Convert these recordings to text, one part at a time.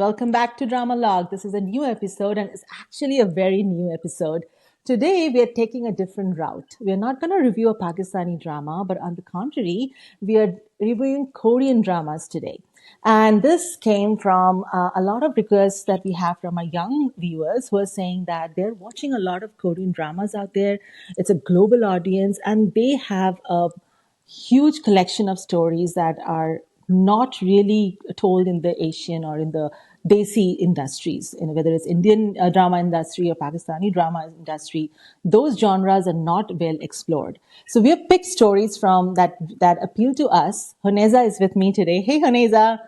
welcome back to Drama Log. This is a new episode, and it's actually a very new episode. Today, we are taking a different route. We are not going to review a Pakistani drama, but on the contrary, we are reviewing Korean dramas today. And this came from a lot of requests that we have from our young viewers who are saying that they're watching a lot of Korean dramas out there. It's a global audience, and they have a huge collection of stories that are not really told in the Asian or in the Desi industries, whether it's Indian drama industry or Pakistani drama industry, those genres are not well explored. So we have picked stories from that appeal to us. Honeza is with me today. Hey, Honeza.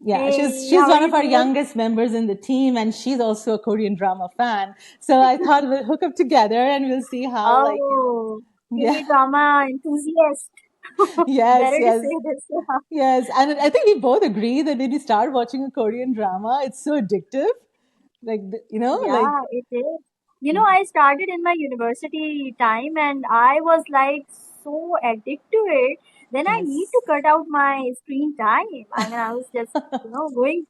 Yeah, she's Hey, she's how are one you of our doing? youngest members in the team, and she's also a Korean drama fan. So I thought we'll hook up together and we'll see how, Oh, yeah, K-drama enthusiast. yes, Better to yes. say this. Yes, and I think we both agree that when you start watching a Korean drama, it's so addictive. Yeah, it is. I started in my university time and I was like so addicted to it. Then I need yes, to cut out my screen time. I mean, I was just, going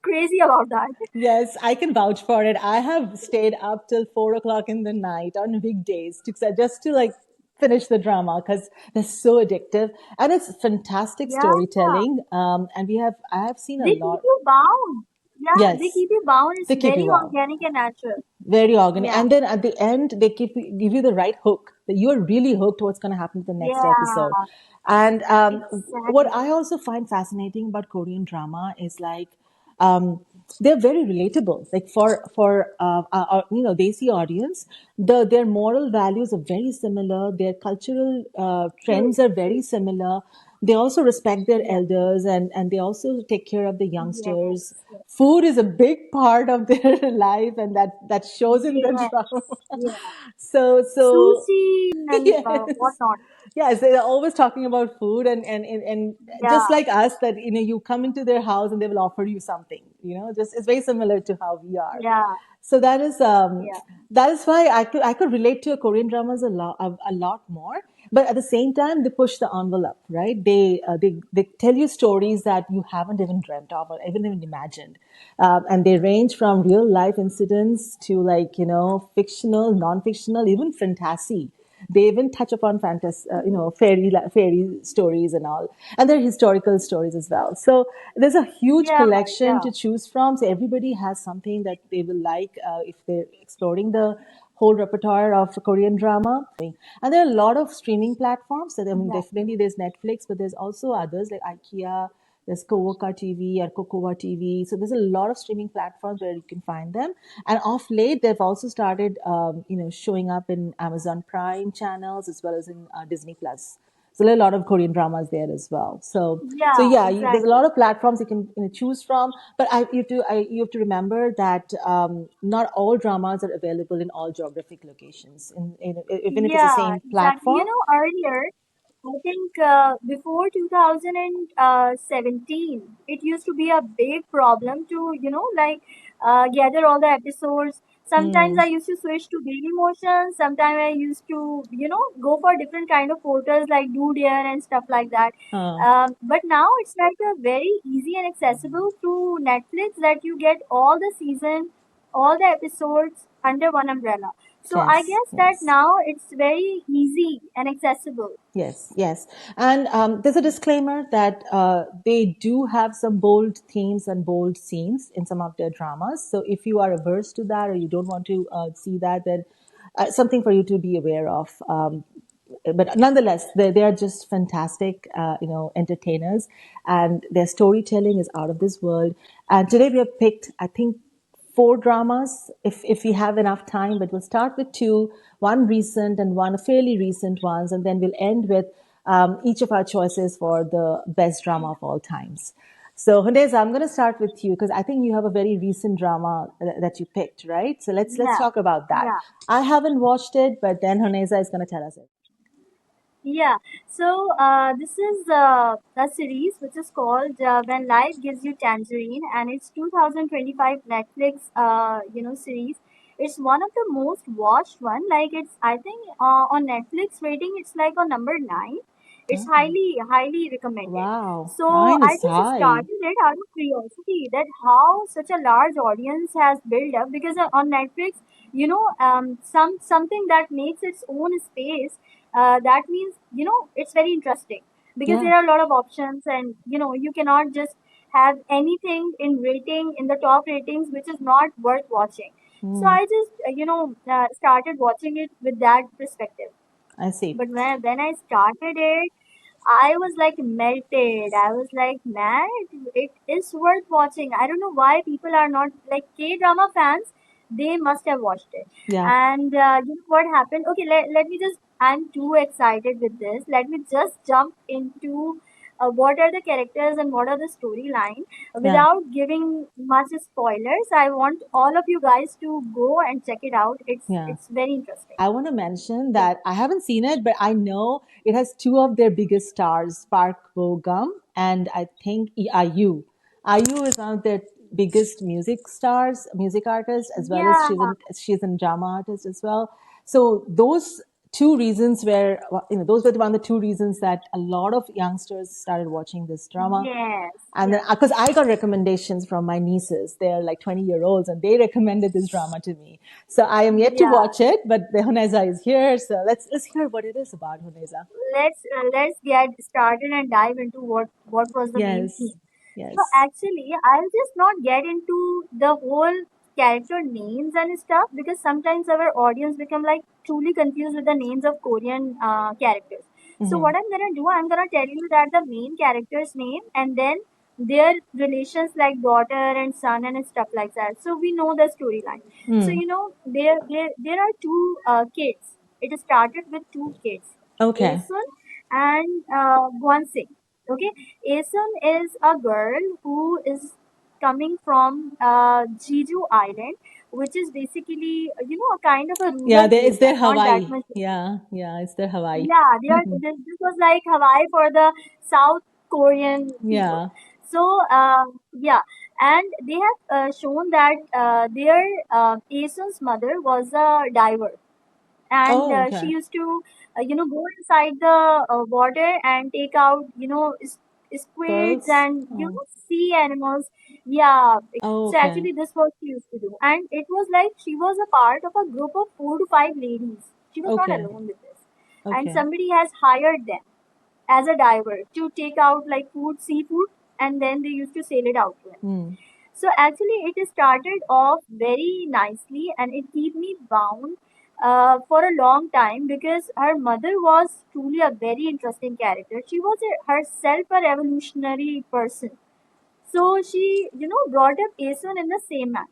crazy about that. yes, I can vouch for it. I have stayed up till 4 o'clock in the night on weekdays just to like finish the drama because they're so addictive and it's fantastic Yeah, storytelling. And I have seen a they keep lot. you bound. Yeah, they Yes, keep you bound. It's they keep very you well. organic and natural. Very organic. Yeah. And then at the end, they give you the right hook that you are really hooked to what's going to happen to the next episode. Yeah, And what exactly. I also find fascinating about Korean drama is like um, they're very relatable. Like for Desi audience, their moral values are very similar. Their cultural True, trends are very true. similar. They also respect their Yeah. elders and they also take care of the Yes. youngsters. Yes. Food is a big part of their life, and that shows in the Yes. drama. Yeah. So Sushi and yes. whatnot. Yes, they're always talking about food and just Yeah. like us that you come into their house and they will offer you something. Just it's very similar to how we are. Yeah. So Yeah. that is why I could relate to a Korean dramas a lot more. But at the same time, they push the envelope, right? They tell you stories that you haven't even dreamt of or even imagined, and they range from real life incidents to like fictional, non-fictional, even fantasy. They even touch upon fantasy, fairy stories and all, and they're historical stories as well. So there's a huge Yeah. collection Yeah. to choose from. So everybody has something that they will like if they're exploring the whole repertoire of Korean drama. And there are a lot of streaming platforms. I mean, Yeah. definitely there's Netflix, but there's also others like IKEA, there's Kowoka TV or Kokowa TV. So there's a lot of streaming platforms where you can find them. And off late, they've also started, showing up in Amazon Prime channels as well as in Disney Plus. So there are a lot of Korean dramas there as well. So Yeah. yeah, there's a lot Exactly. of platforms you can choose from. But you have to remember that not all dramas are available in all geographic locations. Even if it's the Yeah. same Exactly. platform. Earlier, I think before 2017, it used to be a big problem to, gather all the episodes. Sometimes Hmm. I used to switch to Daily Motion. Sometimes I used to, go for different kind of portals like Doodare and stuff like that. Uh, But now it's like a very easy and accessible through Netflix that you get all the season, all the episodes under one umbrella. So I yes, guess that yes. now it's very easy and accessible. Yes, yes. And there's a disclaimer that they do have some bold themes and bold scenes in some of their dramas. So if you are averse to that or you don't want to see that, then something for you to be aware of. But nonetheless, they are just fantastic, entertainers, and their storytelling is out of this world. And today we have picked, I think, four dramas if we have enough time, but we'll start with two, one recent and one fairly recent ones, and then we'll end with each of our choices for the best drama of all times. So Hundeza, I'm going to start with you because I think you have a very recent drama that you picked, right? So let's Yeah, talk about that. yeah, I haven't watched it, but then Hundeza is going to tell us it. yeah. So this is a series which is called When Life Gives You Tangerine, and it's 2025 Netflix series. It's one of the most watched one. Like it's I think on Netflix rating it's like on number 9, It's Oh, highly recommended. wow. So I Nice. just Hi. started it out of curiosity that how such a large audience has built up, because on Netflix, something that makes its own space, that means it's very interesting, because Yeah. there are a lot of options, and you cannot just have anything in rating in the top ratings which is not worth watching. So Hmm. I just started watching it with that perspective. I see. But when I started it, I was like melted. I was like, man, it is worth watching. I don't know why people are not like K drama fans. They must have watched it. Yeah. And what happened? Okay, let me just. I'm too excited with this. Let me just jump into what are the characters and what are the storyline Yeah. without giving much spoilers. I want all of you guys to go and check it out. Yeah. It's very interesting. I want to mention Yeah. that I haven't seen it, but I know it has two of their biggest stars, Park Bo Gum and I think IU. IU is one of their biggest music stars, music artists, as well as Yeah. she's a drama artist as well. So those two reasons were, those were one of the two reasons that a lot of youngsters started watching this drama. Yes. And then, Yes. because I got recommendations from my nieces, they're like 20-year-olds, and they recommended this drama to me. So I am yet to Yeah. watch it, but the Huneza is here. So let's hear what it is about Huneza. Let's get started and dive into what was the main Yes, theme. So yes. actually, I'll just not get into the whole character names and stuff, because sometimes our audience become like truly confused with the names of Korean characters. So Hmm. what I'm gonna do, I'm gonna tell you that the main character's name and then their relations like daughter and son and stuff like that. So we know the storyline. So Hmm. there are two kids. It started with two kids, Okay. Asun and Gwansing. Okay, Asun is a girl who is coming from Jeju Island, which is basically a kind of a Yeah, rural there is area, their not that Hawaii. much. Yeah, yeah, it's their Hawaii. Yeah, they are. Hmm. This was like Hawaii for the South Korean people. Yeah. So yeah, and they have shown that their Asun's mother was a diver, and Oh, she okay. used to go inside the water and take out squids Pearls. and Oh, sea animals. Yeah, oh, so okay. actually this was she used to do, and it was like she was a part of a group of 4 to 5 ladies. She was not Okay. alone with this, and Okay. somebody has hired them as a diver to take out like seafood, and then they used to sail it out to him. Hmm. So actually, it started off very nicely, and it kept me bound for a long time, because her mother was truly a very interesting character. She was herself a revolutionary person. So she, brought up Asun in the same manner,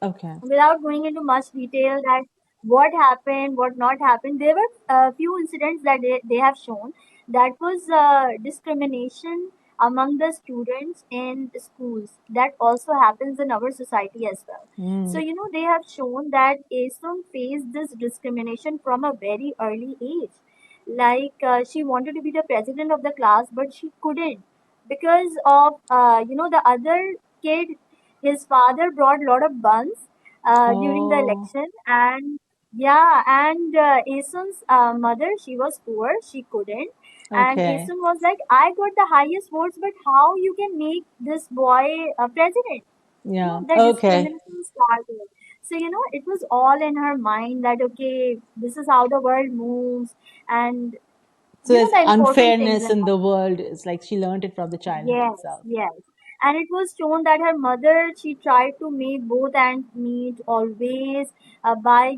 Okay. without going into much detail that what happened, what not happened. There were a few incidents that they have shown that was discrimination among the students in schools. That also happens in our society as well. So, Hmm. they have shown that Asun faced this discrimination from a very early age. Like she wanted to be the president of the class, but she couldn't because of, the other kid. His father brought a lot of buns during the Oh, election, and yeah, and Asun's mother, she was poor, she couldn't, and okay. Asun was like, I got the highest votes, but how you can make this boy a president? Yeah. The Okay. discrimination started. So it was all in her mind that okay, this is how the world moves, and So there's the important things unfairness in in life. the world. It's like she learned it from the childhood Yes, itself. yes. And it was shown that her mother, she tried to make both ends meet always by,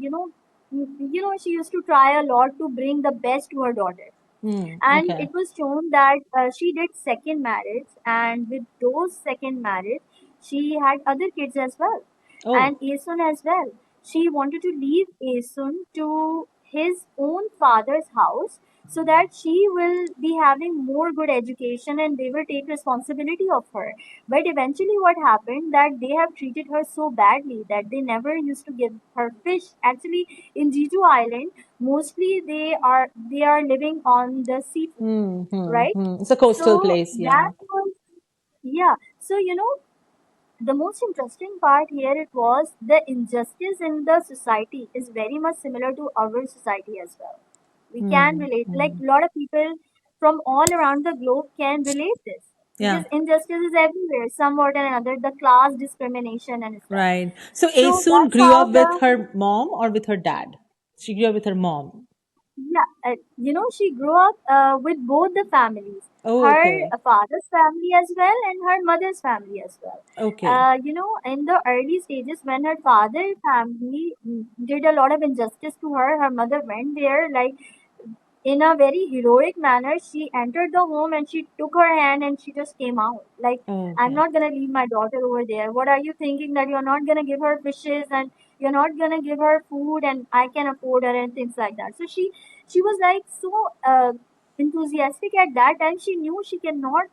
she used to try a lot to bring the best to her daughter. Hmm. And Okay. it was shown that she did second marriage, and with those second marriage, she had other kids as well, Oh. and Asun as well. She wanted to leave Asun to his own father's house so that she will be having more good education and they will take responsibility of her. But eventually what happened that they have treated her so badly that they never used to give her fish. Actually, in Jeju Island, mostly they are living on the seafood, Hmm. Hmm. right? Hmm. It's a coastal So place. that Yeah. was, yeah. So the most interesting part here it was the injustice in the society is very much similar to our society as well. We can Hmm. relate, like Hmm. a lot of people, from all around the globe can relate this, because Yeah. injustice is everywhere, somewhat or another, the class discrimination and stuff. Right. So So Asun that's grew how up with the her mom or with her dad? She grew up with her mom. Yeah, she grew up with both the families, Oh, her okay. father's family as well and her mother's family as well. Okay. In the early stages when her father family did a lot of injustice to her, her mother went there like in a very heroic manner. She entered the home and she took her hand and she just came out like, Oh, I'm okay. not gonna leave my daughter over there. What are you thinking, that you're not gonna give her fishes and you're not gonna give her food and I can afford her and things like that. So she was like so enthusiastic at that time. She knew she cannot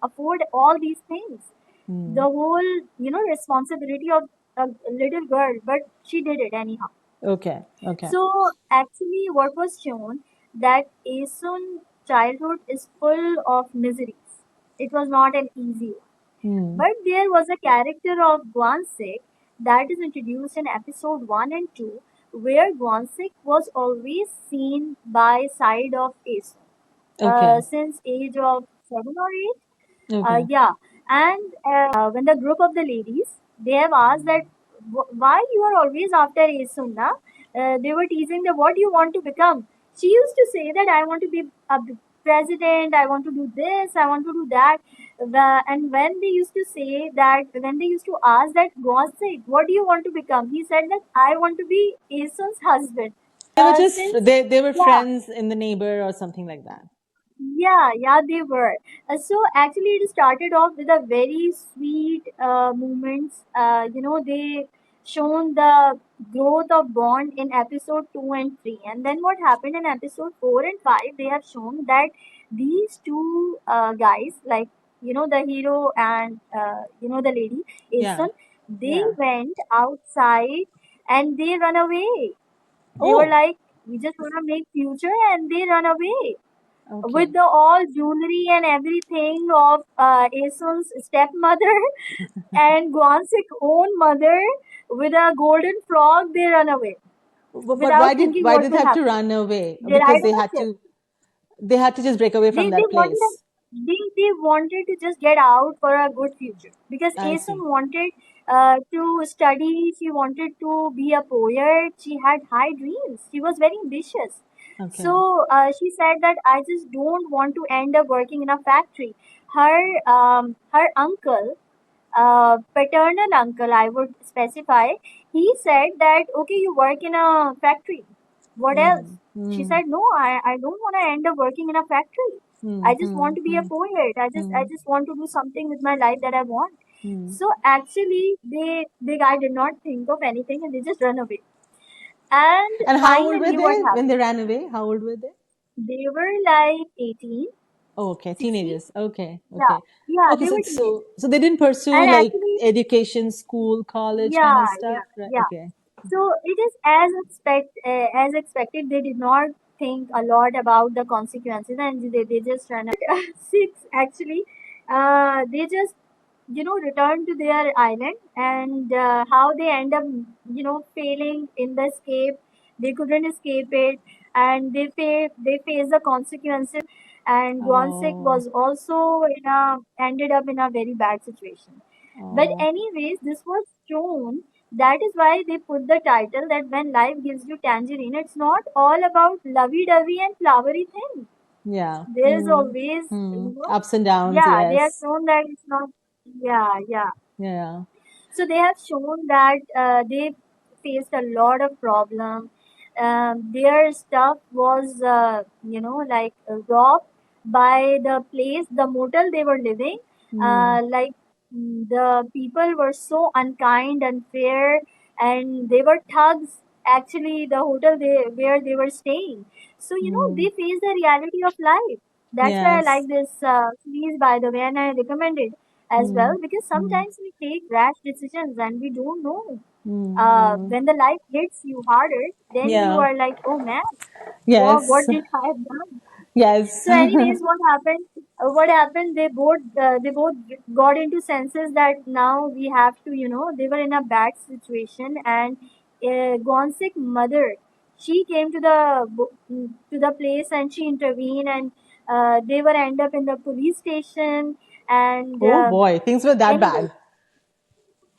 afford all these things, Hmm. the whole responsibility of a little girl, but she did it anyhow. Okay. Okay. So actually, what was shown that Asun childhood is full of miseries. It was not an easy one. Hmm. But there was a character of Guansik that is introduced in episode 1 and 2, where Guansik was always seen by side of Asun Okay. since age of 7 or 8. Okay. Yeah, and when the group of the ladies, they have asked that why you are always after Isunna. They were teasing that what you want to become. She used to say that I want to be president. I want to do this. I want to do that. And when they used to say that, when they used to ask that Gosek, what do you want to become? He said that I want to be Isun's husband. They were just Since they were yeah, friends in the neighbor or something like that. yeah, they were. So actually, it started off with a very sweet moments. They shown the growth of bond in episode 2 and 3, and then what happened in episode 4 and 5. They have shown that these two guys, like the hero and the lady, Yeah. Asun, they Yeah. went outside and they run away. They were Oh. like, we just want to make future, and they run away with Okay. the all jewelry and everything of Asun's stepmother and Guansik's own mother with a golden frog. They run away But without thinking why what did they will have to happen. run away? They Because ride on a ship. they had to just break away from They that wanted place. they wanted to just get out for a good future, because I Asun see. wanted to study. She wanted to be a poet. She had high dreams. She was very ambitious. Okay. So she said that I just don't want to end up working in a factory. Her uncle, paternal uncle, I would specify, he said that, okay, you work in a factory. What else? Mm. She Mm. said, no, I don't want to end up working in a factory. I Mm. just want Mm. to be a Mm. poet. I Mm. just want to do something with my life that I want. Mm. So actually, the guy did not think of anything and they just run away. And And how old were finally, what they when they happened? ran away? How old were they? They were like 18, Oh, okay, 16. teenagers. Okay, Yeah, okay, yeah, okay. they So, were teenagers. they didn't pursue And like actually, education, school, college kind yeah, of stuff, yeah, right? yeah. Okay. So it is as expected. They did not think a lot about the consequences, and they just ran out. 6 actually, they just return to their island, and how they end up failing in the escape. They couldn't escape it, and they face the consequences. And Guansik Oh, was also ended up in a very bad situation. But oh, anyways, this was shown. That is why they put the title that when life gives you tangerine, it's not all about lovey-dovey and flowery things. yeah. There is Mm. always, Mm. Ups and downs, yeah, they have yes. shown that it's not, yeah, yeah. Yeah. So they have shown that they faced a lot of problem. Their stuff was, like robbed by the place, the motel they were living. Mm. The people were so unkind, unfair, and they were thugs. Actually, the hotel where they were staying. So Mm. they face the reality of life. That's why I Yes. like this series, by the way, and I recommend it as Mm. well, because Mm. sometimes we take rash decisions and we don't know. Mm. Mm. When the life hits you harder, then you Yeah. are like, oh man, what Yes. did I have done? Yes. So, anyways, what happened? What happened? They both got into senses that now we have to, they were in a bad situation, and Gonsik's mother, she came to the place and she intervened, and They were end up in the police station, and Oh boy, things were that anyway, bad.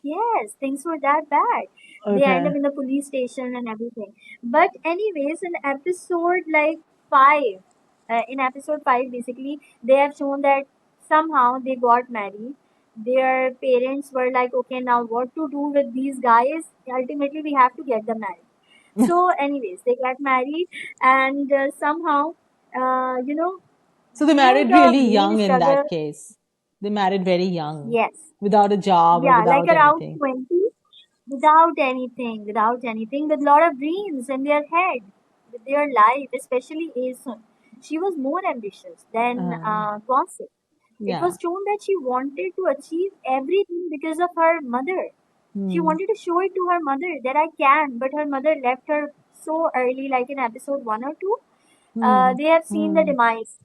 yes, things were that bad. They end up Okay. in the police station and everything. But anyways, in episode like five, in episode five, basically they have shown that somehow they got married. Their parents were like, okay, now what to do with these guys? Ultimately, we have to get them married. So, anyways, they got married, and somehow, you know, So they through married the really main young in struggle, that case. They married very young, yes, without a job or yeah, like without around anything. 20, without anything, with a lot of dreams in their head, with their life, especially Asun. She was more ambitious than Uh, Gossip. It yeah. was shown that she wanted to achieve everything because of her mother. She Hmm. wanted to show it to her mother that I can, but her mother left her so early, like in episode 1 or 2. Hmm. They have seen the Hmm. demise.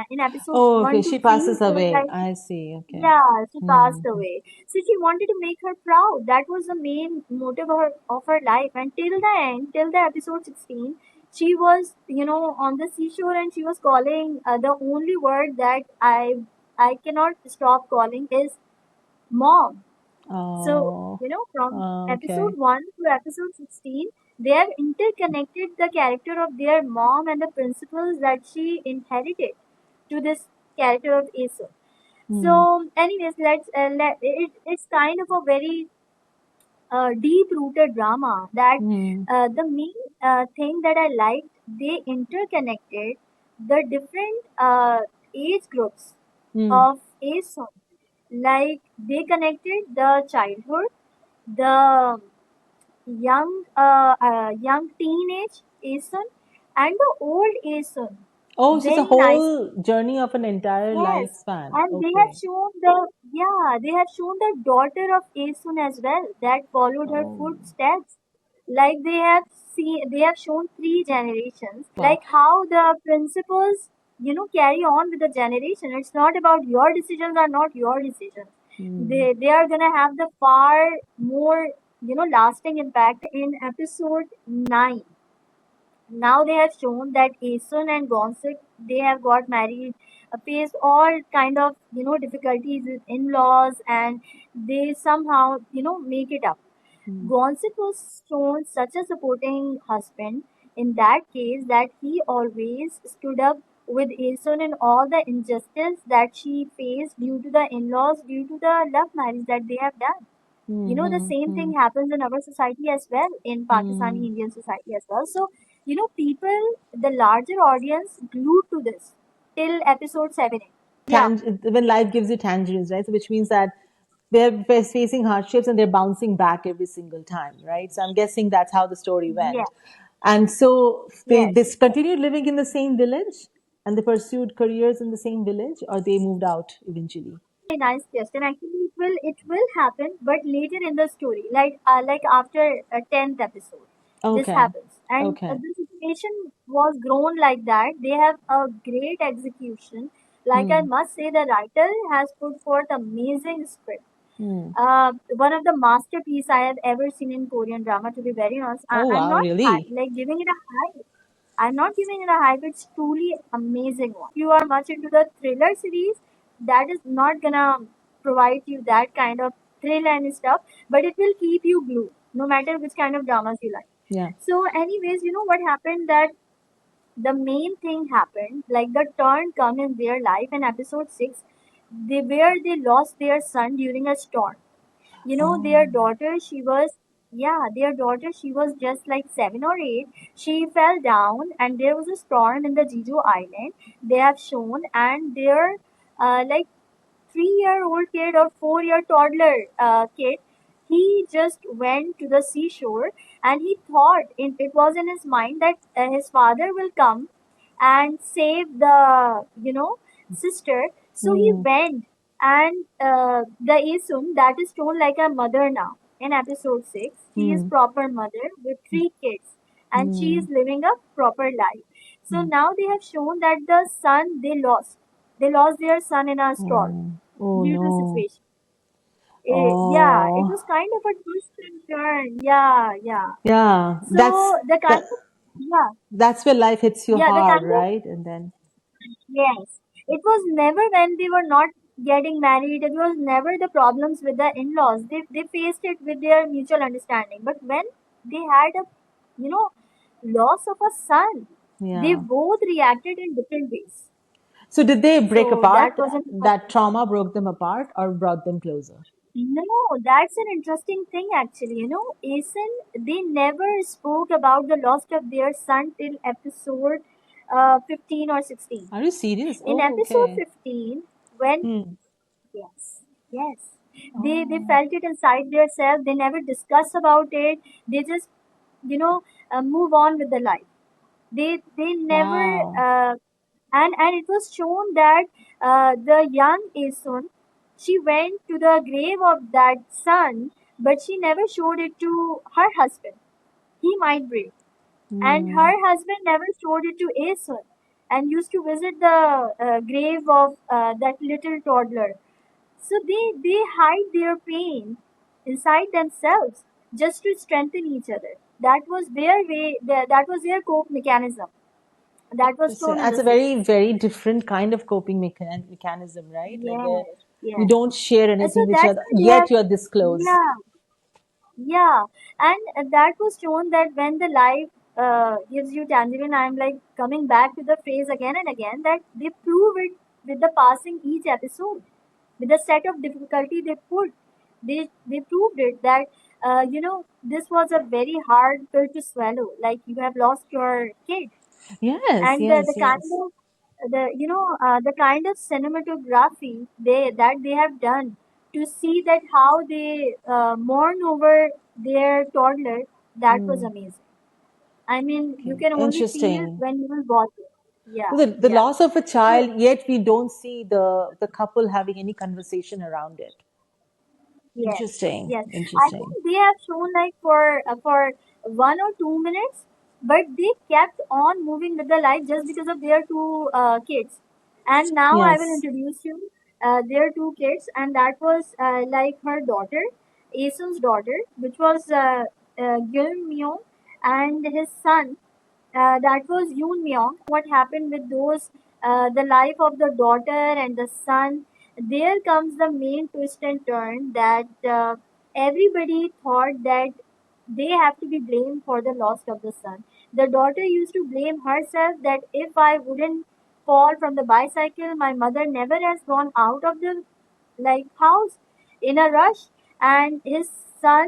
In episodes Oh, okay. 1 to She 3, passes it was away. like, I see. Okay. yeah, she Hmm. passed away. So she wanted to make her proud. That was the main motive of her life. And till the end, till the episode 16, she was, on the seashore, and she was calling, the only word that I cannot stop calling is mom. So, Oh. from Okay. episode 1 to episode 16, they have interconnected the character of their mom and the principles that she inherited to this character of Asa. Hmm. So, anyways, it's kind of a very deep rooted drama that Hmm. the main thing that I liked, they interconnected the different age groups Hmm. of Asa. Like they connected the childhood, the young teenage Aeson, and the old Aeson. Oh, so it's a Very nicely. whole journey of an entire Yes, lifespan. and Okay. they have shown the daughter of Aeson as well that followed her Oh, footsteps. Like they have shown three generations. wow. Like how the principles, carry on with the generation. It's not about your decisions are not your decisions. Hmm. They are gonna have the far more, lasting impact in episode 9. Now they have shown that Asun and Gonsik, they have got married, faced all kind of difficulties with in-laws, and they somehow make it up. Hmm. Gonsik was shown such a supporting husband in that case that he always stood up with Asun in all the injustice that she faced due to the in-laws, due to the love marriage that they have done. The Hmm. same Hmm. thing happens in our society as well, in Hmm. Pakistani Indian society as well. So, people, the larger audience glued to this till episode 7. Yeah, When life gives you tangerines, right? So which means that they're facing hardships and they're bouncing back every single time, right? So I'm guessing that's how the story yeah, went. And so yes. they continued living in the same village and they pursued careers in the same village, or they moved out eventually. Very nice question. Actually, it will happen, but later in the story, like after a 10th episode, this Okay. happens, and Okay. the situation was grown like that. They have a great execution. Like I Hmm. must say, the writer has put forth amazing script. Hmm. One of the masterpiece I have ever seen in Korean drama. To be very honest, Oh, I'm wow, not really? like giving it a hype. I'm not giving it a hype. It's truly amazing one. If you are much into the thriller series, that is not gonna provide you that kind of thrill and stuff, but it will keep you glued, no matter which kind of dramas you like. Yeah. So, anyways, you know what happened? That the main thing happened, like the turn come in their life in episode 6, they lost their son during a storm. Their Oh. daughter, their daughter, she was just like 7 or 8. She fell down, and there was a storm in the Jeju Island. They have shown, and their like 3-year-old kid or 4-year toddler kid, he just went to the seashore, and he thought it was in his mind that his father will come and save the sister. So he Hmm. went, and the Isun that is shown like a mother now in episode 6. She is Hmm. proper mother with 3 kids, and she Hmm. is living a proper life. So Hmm. now they have shown that the son they lost their son in a storm Oh. Oh due to no. situation. Yeah, it Oh. was kind of a twist and turn. Yeah, yeah. Yeah. So the kind That of yeah, that's where life hits you yeah, the hard, kind of right? And then. Yes. It was never when they were not getting married, it was never the problems with the in laws. They faced it with their mutual understanding. But when they had a, you know, loss of a son, they Yeah. both reacted in different ways. So did they break So that apart? wasn't. That trauma broke them apart or brought them closer? No, that's an interesting thing actually. Asen, they never spoke about the loss of their son till episode 15 or 16. Are you serious? In Oh, episode okay. 15, when, Hmm. yes, yes, they Oh, felt it inside themselves, they never discuss about it, they just, you know, move on with the life. They never, wow. uh, and it was shown that the young Asun, she went to the grave of that son, but she never showed it to her husband. He might break. And Hmm. her husband never showed it to Asun and used to visit the grave of that little toddler. So they hide their pain inside themselves just to strengthen each other. That was their way, that was their cope mechanism. That was Interesting. shown in That's the a very, series. very different kind of coping mechanism, right? Like where Yes, you yes. don't share So anything with each that's other, why they have, yet you're this close. yeah, yeah. And that was shown that when the life gives you tangerine, I'm like coming back to the phrase again and again that they prove it with the passing each episode, with the set of difficulty they put. They proved it that this was a very hard pill to swallow. Like you have lost your kid, Yes, and the yes, kind yes. of the kind of cinematography they have done to see that how they mourn over their toddler, that was Hmm. amazing. I mean, you Okay. can only feel Interesting. when you will watch it. Yeah, The yeah. loss of a So child, yet we don't see the couple having any conversation around it. yes, Interesting. yes. I think Interesting. they have shown like for 1 or 2 minutes, but they kept on moving with the life just because of their two kids. And now I will Yes. introduce you their two kids, and that was like her daughter, Asun's daughter, which was Gyeong Myung, and his son, that was Yoon Myung. What happened with those, the life of the daughter and the son? There comes the main twist and turn that everybody thought that they have to be blamed for the loss of the son. The daughter used to blame herself that if I wouldn't fall from the bicycle, my mother never has gone out of the house in a rush. And his son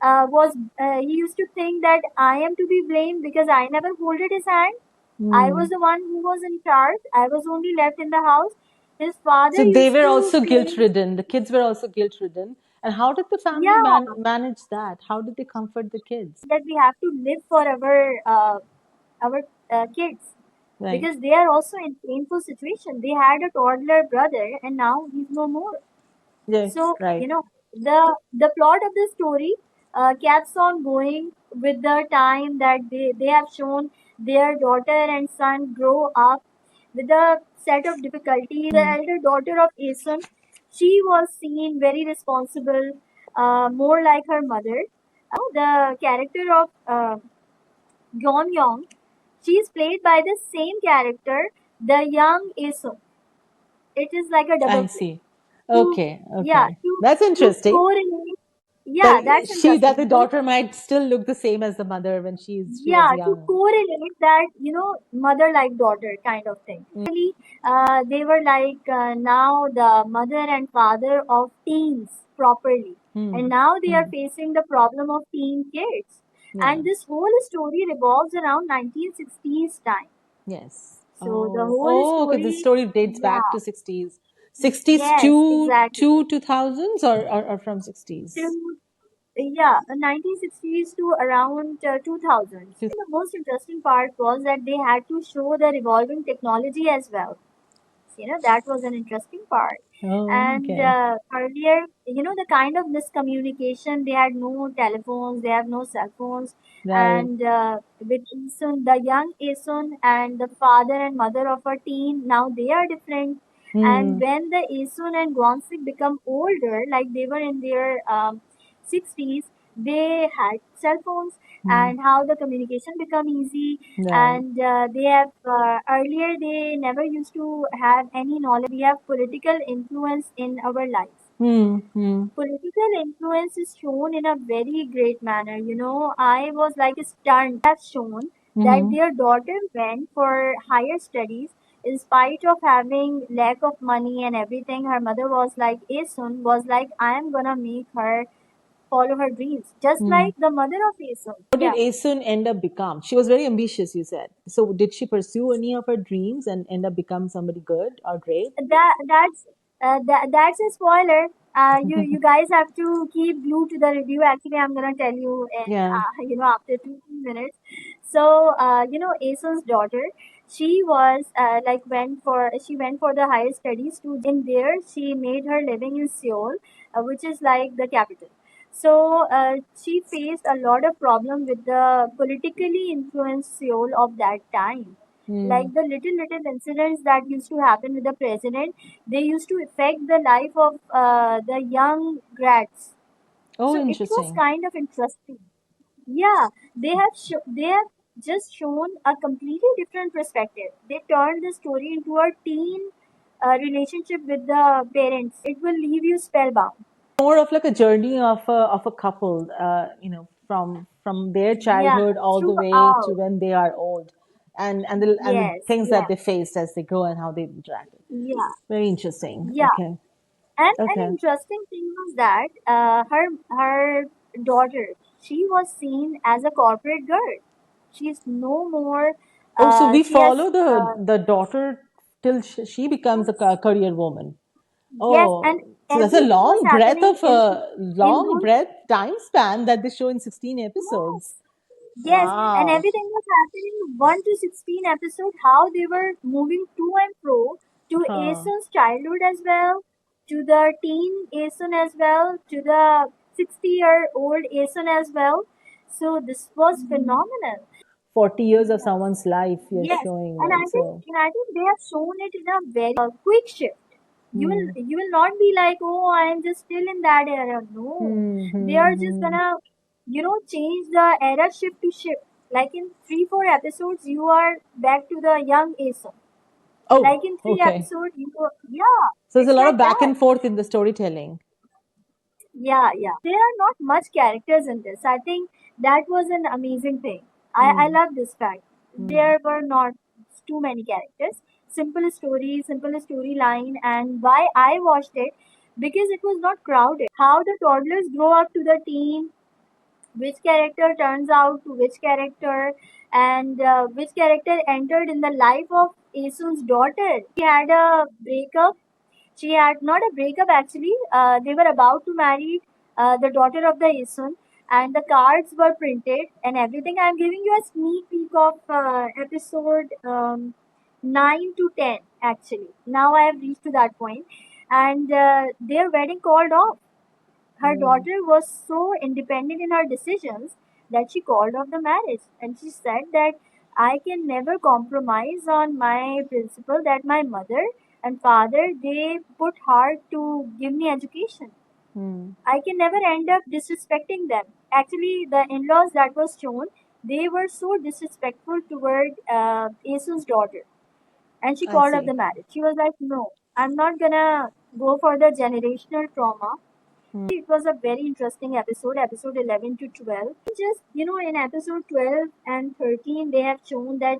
was he used to think that I am to be blamed because I never holded his hand. I was Hmm. the one who was in charge. I was only left in the house. His father So they used were to also guilt claim, ridden. The kids were also guilt ridden. And how did the family yeah, manage that? How did they comfort the kids? that we have to live for our kids Right. because they are also in painful situation. They had a toddler brother and now he's no more. Yes. So, Right. the plot of the story keeps on going with the time that they have shown their daughter and son grow up with a set of difficulties. The Hmm. elder daughter of Asun, she was seen very responsible, more like her mother. The character of Yeon Young, she is played by the same character, the young Asun. It is like a double I play. see. To Okay. yeah, Okay. That's to interesting. correlate. That Yeah, that's that interesting. the daughter might still look the same as the mother when she was Yeah, to young. correlate that, mother like daughter kind of thing. They were like now the mother and father of teens properly, and Hmm. now they are Hmm. facing the problem of teen kids. Yeah. And this whole story revolves around 1960s time. Yes. So the Oh. whole Oh. Okay. The story, story dates back yeah, to 60s. 60s yes, exactly. to 2000s or from 60s. To Yeah, 1960s to around 2000s. To- The most interesting part was that they had to show the revolving technology as well. So, that was an interesting part. Oh. And Okay. earlier, the kind of miscommunication, they had no telephones, they have no cell phones. Right. And with Isun, the young Isun and the father and mother of a teen, now they are different. And Hmm. when the Isun and Gwansik become older, like they were in their 60s, they had cell phones, Hmm. and how the communication become easy. Right. And they have earlier they never used to have any knowledge. We have political influence in our lives. Hmm. Hmm. Political influence is shown in a very great manner. I was like stunned. They have shown that Hmm. their daughter went for higher studies in spite of having lack of money and everything. Her mother was like, Asun was like, I am gonna make her follow her dreams, just Hmm. like the mother of Asun. What did Yeah, Asun end up become? She was very ambitious, you said. So did she pursue any of her dreams and end up become somebody good or great? that's a spoiler. You guys have to keep glued to the review. Actually, I'm gonna tell you in Yeah. after 2 3 minutes. So Asun's daughter, she was she went for the higher studies to in there. She made her living in Seoul, which is like the capital. So she faced a lot of problem with the politically influenced Seoul of that time, Hmm. like the little incidents that used to happen with the president. They used to affect the life of the young grads. Oh, So it was interesting. kind of interesting. Yeah, they have just shown a completely different perspective. They turned the story into a teen relationship with the parents. It will leave you spellbound. More of like a journey of a couple, from their Yeah, childhood all the way to throughout. when they are old, and the Yes, things that yeah, they faced as they grow and how they interacted. yeah, Very interesting. yeah. Okay. And an Okay. interesting thing was that her daughter, she was seen as a corporate girl. She's no more. Oh, so we She has follow the daughter till she becomes a career woman. yes, and Oh, so that's a everything was happening in long those. breadth time span that they show in 16 Yes, episodes. yes, and Wow. everything was happening 1 to 16 episode. How they were moving to and fro to Huh. Asun's childhood as well, to the teen Asun as well, to the 60-year-old Asun as well. So this was phenomenal. 40 years of someone's life you're Yes, showing, and right? So, I think they have shown it in a very quick shift. hmm, You will not be like, oh, I am just still in that era. No, hmm, they hmm, are just hmm. gonna change the era shift to shift. Like in 3 4 episodes, you are back to the young Asa. Like Oh, in three okay. episodes, yeah, So there's a it's lot of like back that. and forth in the storytelling. Yeah, yeah. There are not much characters in this. I think that was an amazing thing. I Hmm, love this fact. hmm. There were not too many characters. Simple story, simple storyline, and why I watched it because it was not crowded. How the toddlers grow up to the teen, which character turns out to which character, and which character entered in the life of Asun's daughter. She had a breakup. She had not a breakup actually. They were about to marry the daughter of the Isun, and the cards were printed and everything. I'm giving you a sneak peek of episode 9 to 10 actually. Now I have reached to that point, and their wedding called off. Her Hmm. daughter was so independent in her decisions that she called off the marriage, and she said that I can never compromise on my principle that my mother and father they put hard to give me education. Hmm. I can never end up disrespecting them. Actually, the in-laws that was shown, they were so disrespectful toward Asu's daughter, and she I called off the see. marriage. She was like, "No, I'm not gonna go for the generational trauma." Hmm. It was a very interesting episode, episode 11 to 12. Just, in episode 12 and 13, they have shown that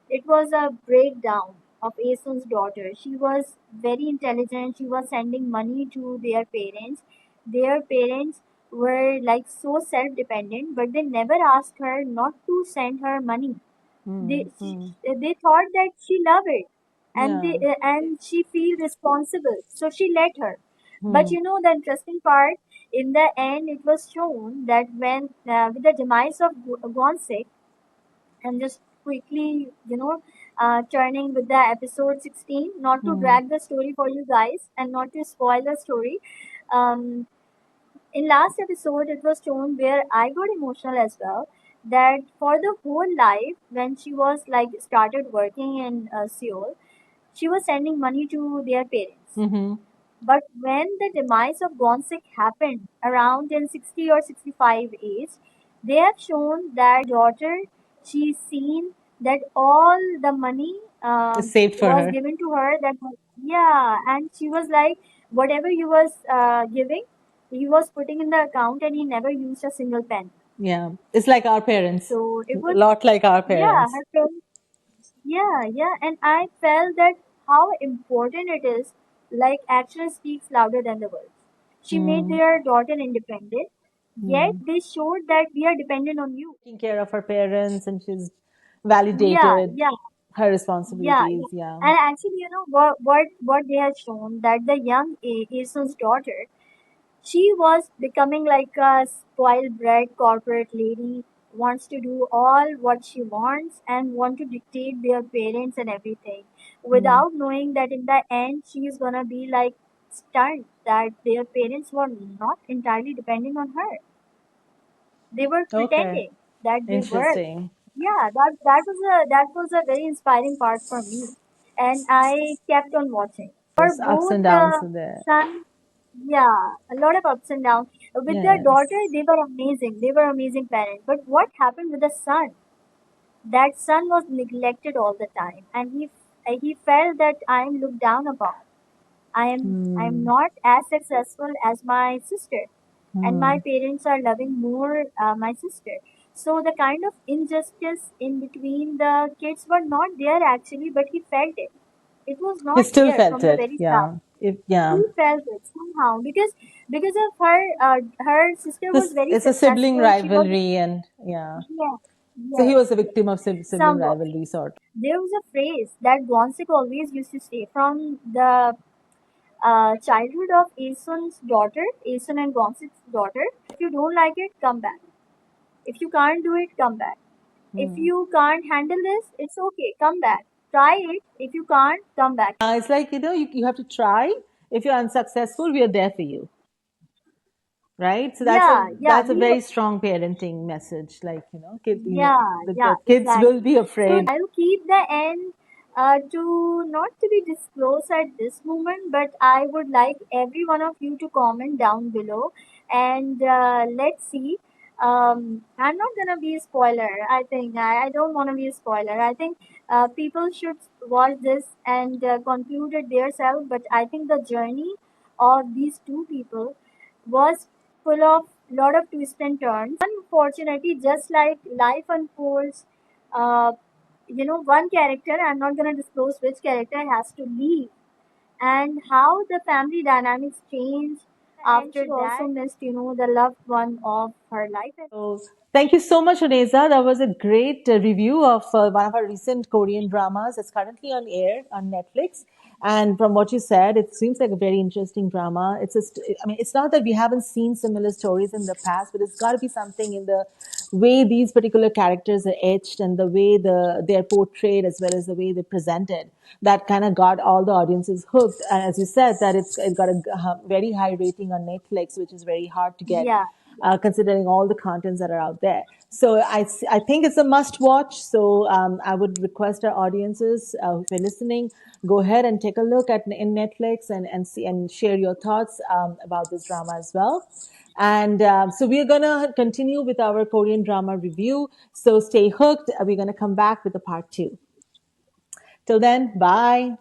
it was a breakdown of Asun's daughter. She was very intelligent. She was sending money to their parents. Their parents were like so self dependent, but they never asked her not to send her money. Hmm. They, she, Hmm. they thought that she loved it, Yeah. and she feel responsible, so she let her. But Hmm. the interesting part, in the end, it was shown that when with the demise of Gonsick, I'm just quickly, turning with the episode 16, not to Hmm. drag the story for you guys and not to spoil the story. Um, in last episode, it was shown where I got emotional as well. That for the whole life, when she was like started working in Seoul, she was sending money to their parents. Hmm. But when the demise of Gonsik happened around in 60 or 65 age, they have shown that daughter, she's seen that all the money It's saved for was her. given to her. That yeah, and she was like, whatever you was giving, he was putting in the account, and he never used a single pen. Yeah. It's like our parents. So it A was lot like our yeah, parents. her parents yeah, yeah, and I felt that how important it is, like action speaks louder than the words. She made Hmm. their daughter independent, yet Hmm. they showed that we are dependent on you. Taking care of her parents and she's Yeah, validated yeah, her yeah, responsibilities. yeah. Yeah. And actually, you know what they have shown that the young Asun's daughter, she was becoming like a spoiled brat corporate lady, wants to do all what she wants and want to dictate their parents and everything Hmm. without knowing that in the end she is gonna be like stunned that their parents were not entirely depending on her. They were Okay. pretending that they were. Interesting. Yeah, that was a very inspiring part for me. And I kept on watching. For Yes, ups both and downs are there. son yeah, a lot of ups and downs. With their daughter, Yes. they were amazing. They were amazing parents. But what happened with the son? That son was neglected all the time, and he felt that I am looked down upon. I am Hmm. not as successful as my sister, and my Hmm. parents are loving more my sister. So the kind of injustice in between the kids were not there actually, but he felt it. It was He not still there felt from the it. very start. Yeah. Yeah. He felt it somehow because of her sister was This very it's a sibling successful. She was rivalry and yeah. yes, So he yes, was a yes. victim of sibling Somewhat. rivalry sort. There was a phrase that Gonsick always used to say from the childhood of Asun's daughter, Asun and Gonsick's daughter. If you don't like it, come back. If you can't do it, come back. If Hmm. you can't handle this, it's okay. Come back. Try it. If you can't, come back. It's like, you have to try. If you're unsuccessful, we are there for you. Right? So that's Yeah, a yeah. that's a very strong parenting message. Like, Yeah, yeah, the kids will exactly. be So afraid. I'll keep the end to not to be disclosed at this moment, but I would like every one of you to comment down below, and let's see. I'm not gonna be a spoiler. I think I don't want to be a spoiler. I think people should watch this and conclude it themselves. But I think the journey of these two people was full of lot of twists and turns. Unfortunately, just like life unfolds, uh, one character, I'm not going to disclose which character, has to leave, and how the family dynamics change And after she that. also Missed, the loved one of her life. So, thank you so much, Oneza. That was a great review of one of our recent Korean dramas. It's currently on air on Netflix. And from what you said, it seems like a very interesting drama. I mean, it's not that we haven't seen similar stories in the past, but it's got to be something in the way these particular characters are etched and the way they're portrayed as well as the way they're presented that kind of got all the audiences hooked. And as you said, that it got a very high rating on Netflix, which is very hard to get Yeah, considering all the contents that are out there. So I think it's a must watch. So I would request our audiences, if you're listening, go ahead and take a look at in Netflix and see and share your thoughts about this drama as well. And so we're going to continue with our Korean drama review. So stay hooked. We're going to come back with a part two. Till then, bye.